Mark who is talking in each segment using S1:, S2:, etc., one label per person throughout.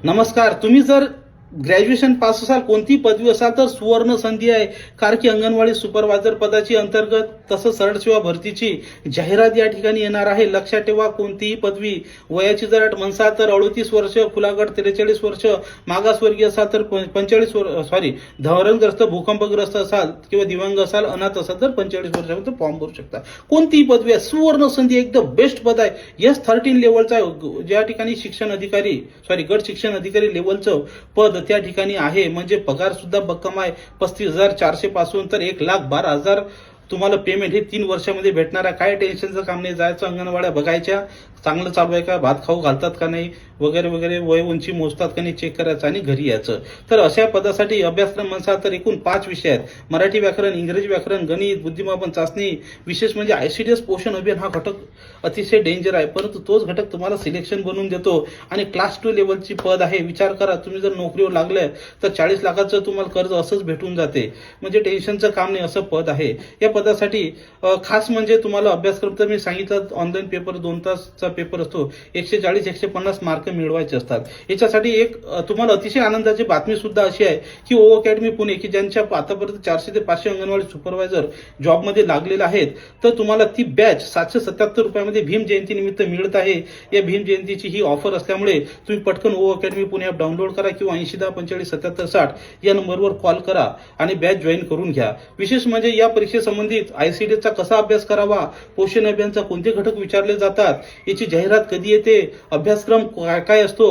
S1: नमस्कार. तुम्ही जर ग्रॅज्युएशन पास असाल, कोणती पदवी असाल तर सुवर्ण संधी आहे. कारण की अंगणवाडी सुपरवायझर पदाची अंतर्गत तसंच सरळ सेवा भरतीची जाहिरात या ठिकाणी येणार आहे. लक्षात ठेवा, कोणतीही पदवी. वयाची जर अट म्हणसाल तर 38 वर्ष, खुला गट 43 वर्ष, मागासवर्गीय असाल तर 45 धरणग्रस्त, भूकंपग्रस्त असाल किंवा दिव्यांग असाल, अनाथ असाल तर 45 वर्षापर्यंत फॉर्म भरू शकता. कोणतीही पदवी आहे, सुवर्ण संधी, एकदम बेस्ट पद आहे. S13 लेवलचा आहे. ज्या ठिकाणी गट शिक्षण अधिकारी लेवलचं पद त्या ठिकाणी आहे. म्हणजे पगार सुद्धा भक्कम आहे. 35,400 पासून तर 1,12,000 तुम्हाला पेमेंट हे 3 वर्षामध्ये भेटणार आहे. काय टेन्शनचं काम नाही. जायचं, अंगणवाड्या बघायच्या, चांगलं चालू आहे का, भात खाऊ घालतात का नाही वगैरे वगैरे, वय उंची मोजतात का नाही चेक करायचं आणि घरी यायचं. तर अशा पदासाठी अभ्यासक्रम म्हणसाल तर एकूण 5 विषय आहेत. मराठी व्याकरण, इंग्रजी व्याकरण, गणित, बुद्धिमापन चाचणी. विशेष म्हणजे ICDS पोषण अभियान हा घटक अतिशय डेंजर आहे, परंतु तोच घटक तुम्हाला सिलेक्शन बनवून देतो. आणि क्लास 2 लेवलची पद आहे. विचार करा, तुम्ही जर नोकरीवर लागले तर 40 लाखाचं तुम्हाला कर्ज असंच भेटून जाते. म्हणजे टेन्शनचं काम नाही, असं पद आहे. या पदासाठी खास म्हणजे तुम्हाला अभ्यासक्रम तर मी सांगितलं, ऑनलाईन पेपर 2 तासचा पेपर असतो. 140-150 मार्क मिळवायचे असतात. याच्यासाठी एक तुम्हाला अतिशय आनंदाची बातमी सुद्धा अशी आहे की ओ अकॅडमी पुणे, की ज्यांच्या आतापर्यंत 400 ते 500 अंगणवाडी सुपरवायझर जॉबमध्ये लागलेले आहेत, तर तुम्हाला ती बॅच 777 रुपयामध्ये भीम जयंती निमित्त मिळत आहे. या भीम जयंतीची ही ऑफर असल्यामुळे तुम्ही पटकन O academy Pune app download करा किंवा 8010457760 या नंबरवर कॉल करा आणि बॅच जॉईन करून घ्या. विशेष म्हणजे या परीक्षेसंबंधित ICDSचा कसा अभ्यास करावा, पोषण अभियानचा कोणते घटक विचारले जातात, याची जाहिरात कधी येते, अभ्यासक्रम काय काय असतो,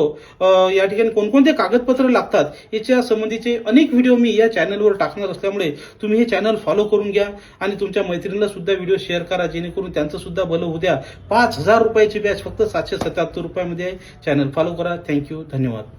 S1: या ठिकाणी कोणकोणते कागदपत्र लागतात, याच्या संबंधीचे अनेक व्हिडिओ मी या चॅनलवर टाकणार असल्यामुळे तुम्ही हे चॅनल फॉलो करून घ्या आणि तुमच्या मैत्रिणीला सुद्धा व्हिडिओ शेअर करा, जेणेकरून त्यांचं सुद्धा भलं होऊ द्या. 5,000 रुपयाची बॅच फक्त 777 रुपयामध्ये आहे. चॅनल फॉलो करा. थँक्यू, धन्यवाद.